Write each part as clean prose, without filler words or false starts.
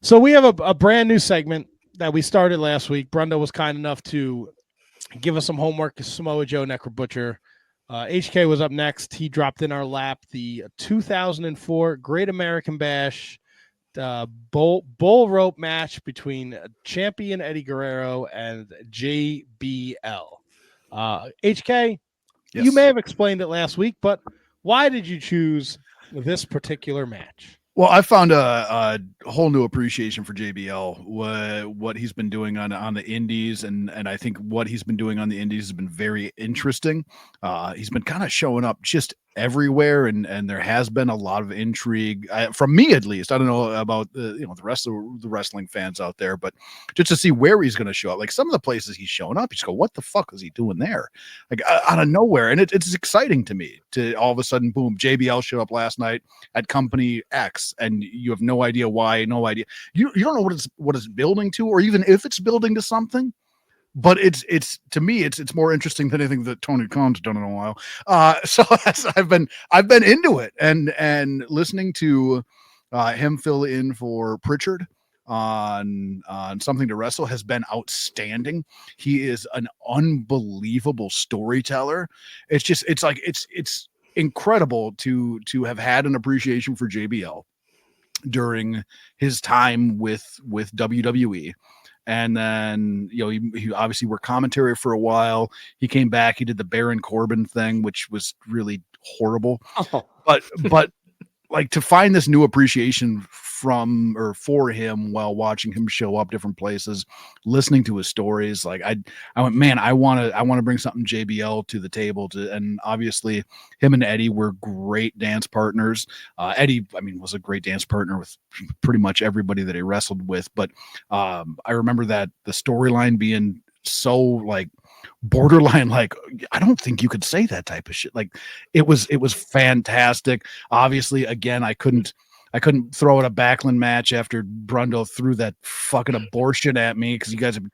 So we have a brand new segment that we started last week. Brundo was kind enough to give us some homework. Samoa Joe, Necro Butcher. HK was up next. He dropped in our lap the 2004 Great American Bash bull rope match between champion Eddie Guerrero and JBL. HK, Yes. you may have explained it last week, but why did you choose this particular match? Well, I found a whole new appreciation for JBL, what he's been doing on the indies, and I think what he's been doing on the indies has been very interesting. He's been kind of showing up just everywhere, and there has been a lot of intrigue from me, at least. I don't know about the rest of the wrestling fans out there, but just to see where he's going to show up. Like some of the places he's showing up, you just go, "What the fuck is he doing there?" Like out of nowhere, and it's exciting to me to all of a sudden, boom, JBL showed up last night at Company X, and you have no idea why, no idea. You don't know what it's building to, or even if it's building to something. But it's to me it's more interesting than anything that Tony Khan's done in a while. So I've been into it, and listening to him fill in for Pritchard on Something to Wrestle has been outstanding. He is an unbelievable storyteller. It's incredible to have had an appreciation for JBL during his time with WWE. And then, he obviously worked commentary for a while. He came back. He did the Baron Corbin thing, which was really horrible. Oh. But like to find this new appreciation from or for him while watching him show up different places, listening to his stories, like I went, man, I want to bring something JBL to the table and obviously him and Eddie were great dance partners. Eddie, was a great dance partner with pretty much everybody that he wrestled with. But I remember that the storyline being so like borderline, like I don't think you could say that type of shit. Like it was fantastic. Obviously, again, I couldn't throw it a Backlund match after Brundo threw that fucking abortion at me because you guys have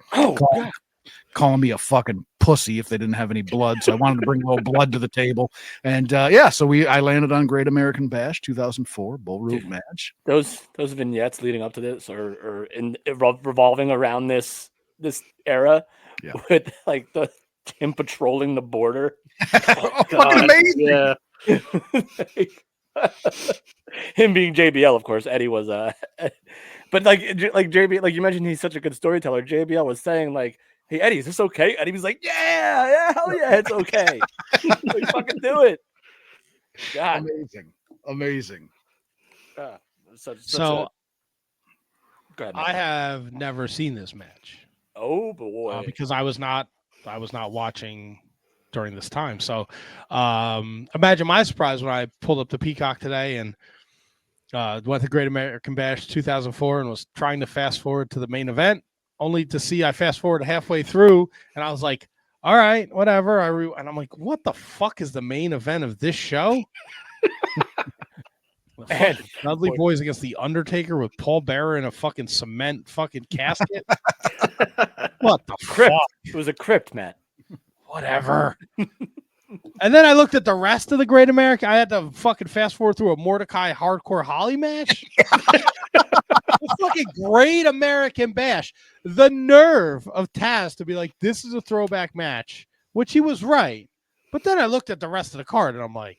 calling me a fucking pussy if they didn't have any blood. So I wanted to bring a little blood to the table. And I landed on Great American Bash 2004 Bullrope Match. Those vignettes leading up to this or revolving around this era with like him patrolling the border. Fucking amazing. Yeah. Him being JBL, of course. Eddie was but like JBL, like you mentioned, he's such a good storyteller. JBL was saying like, "Hey Eddie, is this okay?" Eddie was like, "Yeah, hell yeah, it's okay." You fucking do it. God, amazing. So I have never seen this match. Oh boy, because I was not watching during this time. So imagine my surprise when I pulled up the Peacock today and went to Great American Bash 2004 and was trying to fast forward to the main event, only to see I fast forward halfway through and I was like, all right, whatever. And I'm like, what the fuck is the main event of this show? Dudley Boys against The Undertaker with Paul Bearer in a fucking cement fucking casket. What the crypt? Fuck? It was a crypt, Matt. Whatever. And then I looked at the rest of the Great America. I had to fucking fast forward through a Mordecai Hardcore Holly match. The fucking Great American Bash. The nerve of Taz to be like, this is a throwback match, which he was right. But then I looked at the rest of the card and I'm like,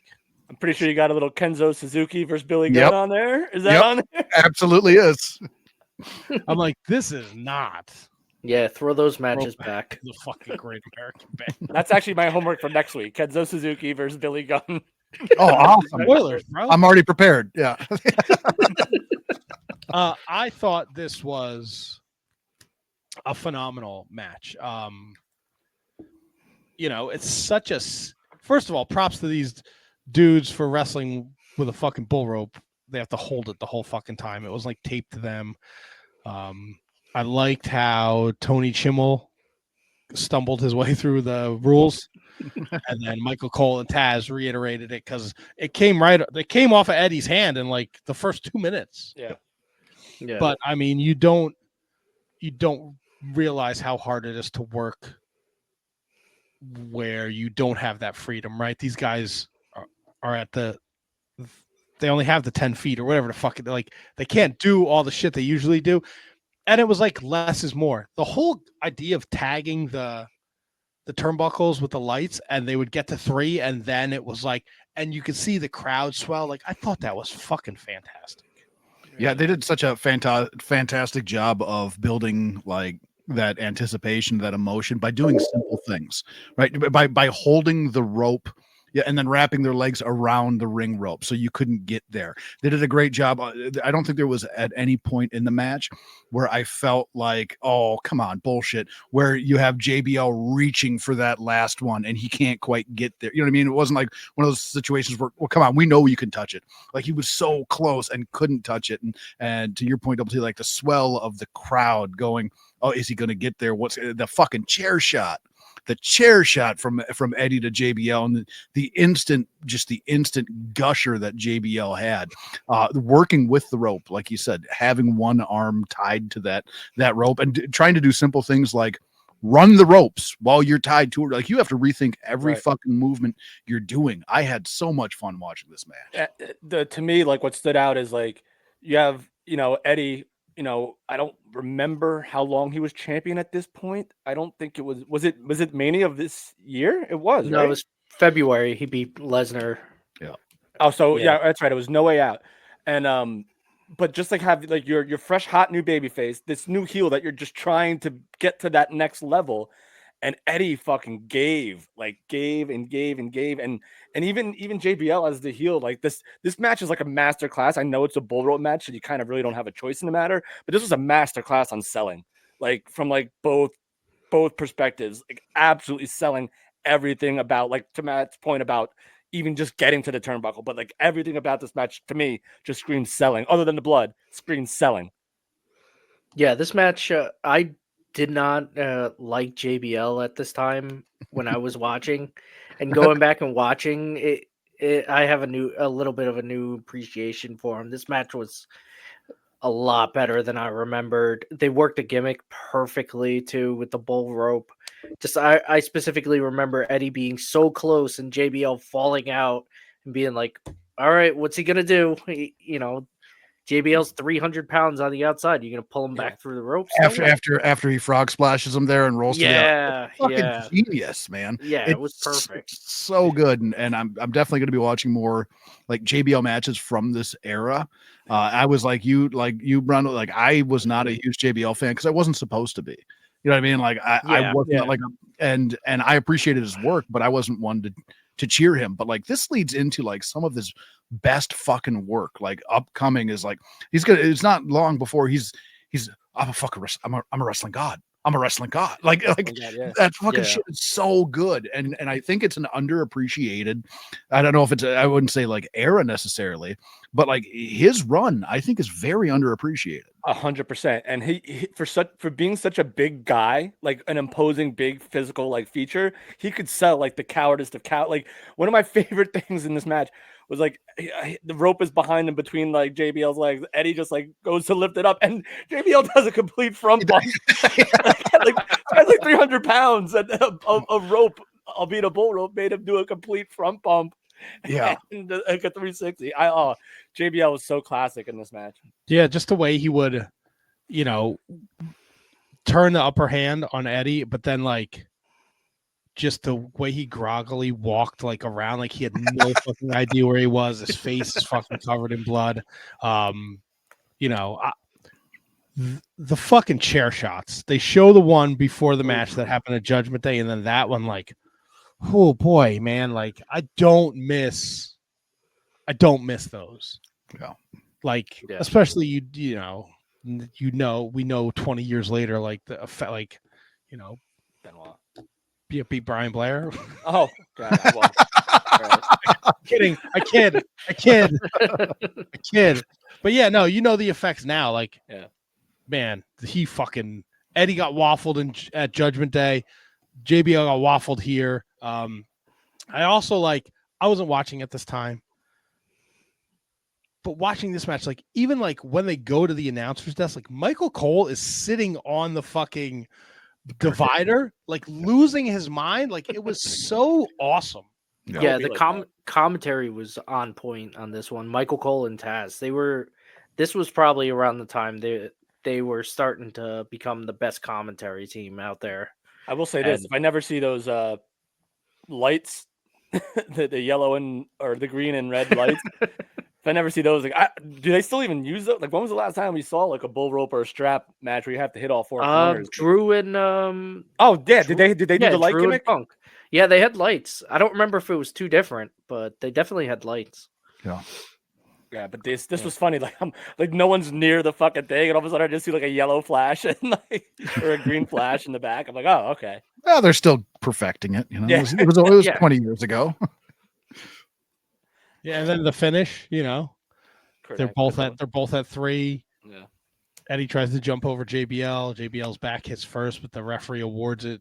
I'm pretty sure you got a little Kenzo Suzuki versus Billy Gunn on there. Is that on there? Absolutely is. I'm like, this is not. Yeah, throw those matches back. The fucking Great American Bash. That's actually my homework for next week. Kenzo Suzuki versus Billy Gunn. Oh, awesome. Spoilers, bro. I'm already prepared. Yeah. I thought this was a phenomenal match. It's such a... First of all, props to these dudes for wrestling with a fucking bull rope. They have to hold it the whole fucking time. It was like taped to them. I liked how Tony Chimmel stumbled his way through the rules, and then Michael Cole and Taz reiterated it because it came off of Eddie's hand in like the first 2 minutes. Yeah. But I mean, you don't realize how hard it is to work where you don't have that freedom, right? These guys are at the they only have the 10 feet or whatever the fuck. Like they can't do all the shit they usually do. And it was like less is more. The whole idea of tagging the turnbuckles with the lights, and they would get to 3, and then it was like, and you could see the crowd swell. Like I thought that was fucking fantastic. Yeah, they did such a fantastic job of building like that anticipation, that emotion by doing simple things, right? By holding the rope, yeah, and then wrapping their legs around the ring rope so you couldn't get there. They did a great job. I don't think there was at any point in the match where I felt like, oh, come on, bullshit, where you have JBL reaching for that last one and he can't quite get there. You know what I mean? It wasn't like one of those situations where, well, come on, we know you can touch it. Like he was so close and couldn't touch it. And to your point, Double T, like the swell of the crowd going, oh, is he going to get there? What's the fucking chair shot? The chair shot from Eddie to JBL, and the instant gusher that JBL had, working with the rope, like you said, having one arm tied to that rope and trying to do simple things like run the ropes while you're tied to it. Like you have to rethink every fucking movement you're doing. I had so much fun watching this match. To me, like what stood out is like you have, Eddie. I don't remember how long he was champion at this point. I don't think it was it Mania of this year? It was, No, right? it was February. He beat Lesnar. Yeah. Oh, so yeah, that's right. It was No Way Out. And but just like have like your fresh, hot new babyface, this new heel that you're just trying to get to that next level. And Eddie fucking gave and gave. And even JBL as the heel, like this match is like a master class. I know it's a bull rope match, so you kind of really don't have a choice in the matter. But this was a master class on selling, like from like both perspectives, like absolutely selling everything about, like to Matt's point about even just getting to the turnbuckle, but like everything about this match to me just screams selling. Other than the blood, screams selling. Yeah, this match, I did not like JBL at this time when I was watching, and going back and watching it, I have a little bit of a new appreciation for him. This match was a lot better than I remembered. They worked the gimmick perfectly too with the bull rope. Just I specifically remember Eddie being so close and JBL falling out and being like, "All right, what's he gonna do?" JBL's 300 pounds on the outside. You're gonna pull him back through the ropes After he frog splashes him there and rolls to the outside. Fucking genius, man. Yeah, it was perfect. So good, and I'm definitely going to be watching more like JBL matches from this era. I was like you, Bruno. Like I was not a huge JBL fan because I wasn't supposed to be. You know what I mean? Like I wasn't like and I appreciated his work, but I wasn't one to cheer him. But like this leads into like some of his best fucking work. Like upcoming is like it's not long before he's I'm a wrestling god. I'm a wrestling god. Like that fucking shit is so good. And I think it's an underappreciated, I don't know if it's I wouldn't say like era necessarily, but like his run, I think is very underappreciated. 100%. And he for being such a big guy, like an imposing big physical like feature, he could sell like the cowardice of cow. Like one of my favorite things in this match was like the rope is behind him between like JBL's legs. Eddie just like goes to lift it up, and JBL does a complete front bump. like 300 pounds of rope, albeit a bull rope, made him do a complete front bump. Yeah, and like a 360. JBL was so classic in this match. Yeah, just the way he would, turn the upper hand on Eddie, but then like just the way he groggily walked like around, like he had no fucking idea where he was. His face is fucking covered in blood. The fucking chair shots. They show the one before the match that happened at Judgment Day, and then that one, like, oh boy, man, like I don't miss those. Yeah. Like, especially we know 20 years later, like the effect, like, Benoit. Beat Brian Blair. Oh God! Well, I'm kidding. I kid. But yeah, no, the effects now. Like, man, Eddie got waffled at Judgment Day. JBL got waffled here. I also I wasn't watching at this time, but watching this match, like even like when they go to the announcer's desk, like Michael Cole is sitting on the fucking divider, like losing his mind. Like it was so awesome. Yeah, be the like that. commentary was on point on this one. Michael Cole and Taz. This was probably around the time they were starting to become the best commentary team out there. I will say this: And- if I never see those lights, the yellow or the green and red lights, if I never see those, like, do they still even use those? Like, when was the last time we saw like a bull rope or a strap match where you have to hit all four corners? Drew and Oh yeah, did they do the light Drew and gimmick? Punk. Yeah, they had lights. I don't remember if it was too different, but they definitely had lights. Yeah, but this was funny. Like, I'm like, no one's near the fucking thing, and all of a sudden I just see like a yellow flash and like or a green flash in the back. I'm like, oh, okay. Well, they're still perfecting it. You know, Yeah. it was Yeah. 20 years ago. Yeah, and then the finish, they're both at 3. Yeah. Eddie tries to jump over JBL. JBL's back hits first, but the referee awards it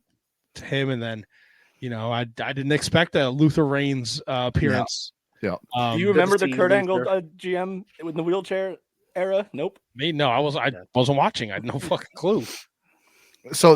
to him. And then, I didn't expect a Luther Reigns appearance. Yeah. Do you remember the see Kurt Luther. Angle GM with the wheelchair era? Nope. Me, no, I wasn't watching. I had no fucking clue. So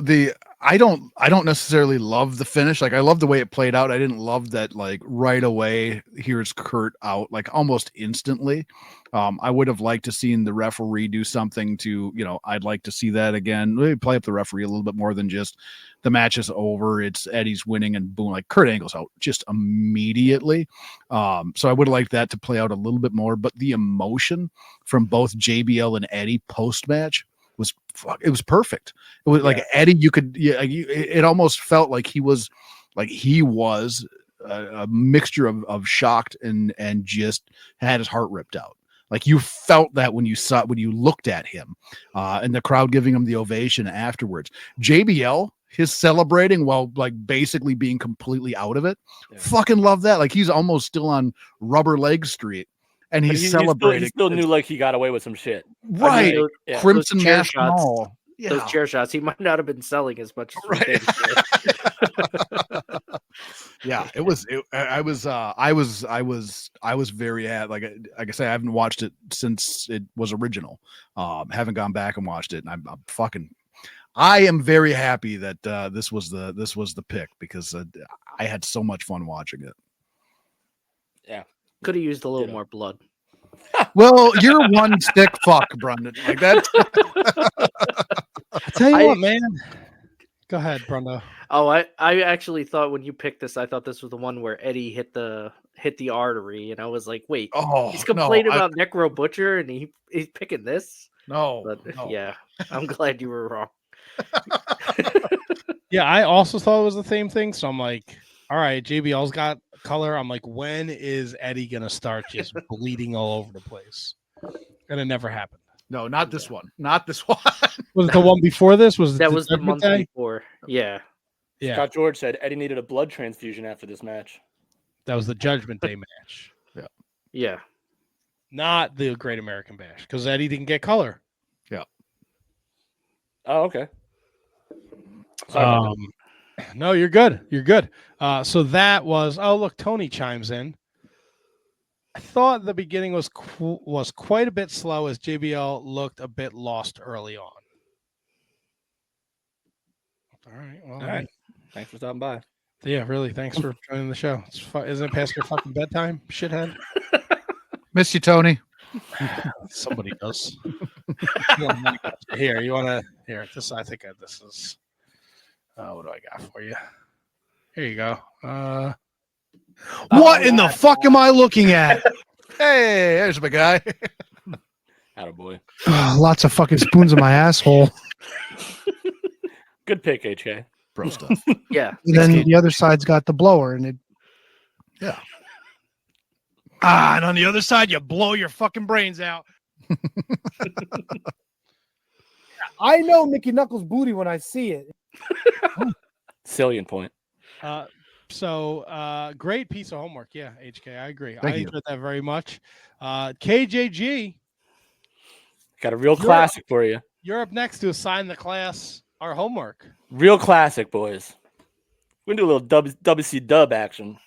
I don't necessarily love the finish. Like, I love the way it played out. I didn't love that, like, right away, here's Kurt out, like, almost instantly. I would have liked to seen the referee do something to, I'd like to see that again. Maybe play up the referee a little bit more than just the match is over, it's Eddie's winning and boom, like Kurt Angle's out just immediately. So I would have liked that to play out a little bit more, but the emotion from both JBL and Eddie post-match it was perfect. It was like Eddie, it almost felt like he was a mixture of shocked and just had his heart ripped out. Like, you felt that when you looked at him, and the crowd giving him the ovation afterwards. JBL, his celebrating while, like, basically being completely out of it. Yeah. Fucking love that. Like, he's almost still on Rubber Leg Street. And he's celebrating. He still knew like he got away with some shit. Right. I mean, Crimson Mask and all. Yeah. Those chair shots, he might not have been selling as much as right. Yeah, it was. I was very happy. Like I say, I haven't watched it since it was original. Haven't gone back and watched it, and I am very happy that this was the pick, because I had so much fun watching it. Yeah. Could have used a little more blood. Well, you're one stick fuck, Brendan. Like that. I tell you what, man. Go ahead, Brundo. Oh, I actually thought when you picked this, I thought this was the one where Eddie hit the artery, and I was like, wait, he's complaining about Necro Butcher, and he's picking this. No. Yeah, I'm glad you were wrong. Yeah, I also thought it was the same thing. So I'm like, all right, JBL's got color. I'm like, when is Eddie gonna start just bleeding all over the place? And it never happened. No, not this one. Not this one. Was it the one before this? Was the month before? Yeah. Yeah. Scott George said Eddie needed a blood transfusion after this match. That was the Judgment Day match. Yeah. Yeah. Not the Great American Bash, because Eddie didn't get color. Yeah. Oh, okay. No, you're good. You're good. So that was. Oh, look, Tony chimes in. I thought the beginning was quite a bit slow, as JBL looked a bit lost early on. All right. Well, all right. Thanks for stopping by. Yeah, really. Thanks for joining the show. Isn't it past your fucking bedtime, shithead? Miss you, Tony. Somebody does. Here, you want to? Here, this. I think this is. What do I got for you? Here you go. What in the fuck am I looking at? Hey, there's my guy. Attaboy. Lots of fucking spoons in my asshole. Good pick, HK. Bro stuff. Yeah. And then the other side's got the blower, and it. Yeah. And on the other side, you blow your fucking brains out. I know Mickey Knuckles' booty when I see it. Salient point. So great piece of homework. Yeah, HK, I agree. Thank I you. enjoyed that very much. KJG. Got a real classic for you. You're up next to assign the class our homework. Real classic, boys. We're going to do a little WC dub action.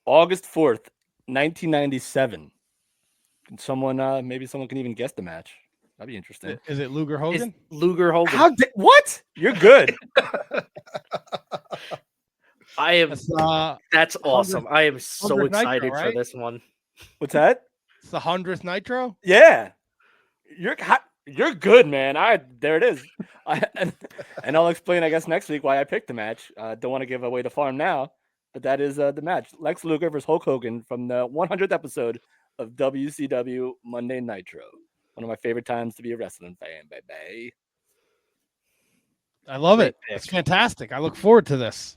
August 4th, 1997. Can someone, maybe someone can even guess the match. That'd be interesting. Is it Luger Hogan? Luger Hogan. What? You're good. I am. That's That's awesome. I am so 100th excited Nitro, for right? this one. What's that? it's the 100th Nitro. Yeah, you're good, man. There it is. And I'll explain, I guess, next week why I picked the match. Don't want to give away the farm now, but that is the match: Lex Luger versus Hulk Hogan from the 100th episode of WCW Monday Nitro. One of my favorite times to be a wrestling fan, baby. I love Great it. It's pick. fantastic. I look forward to this.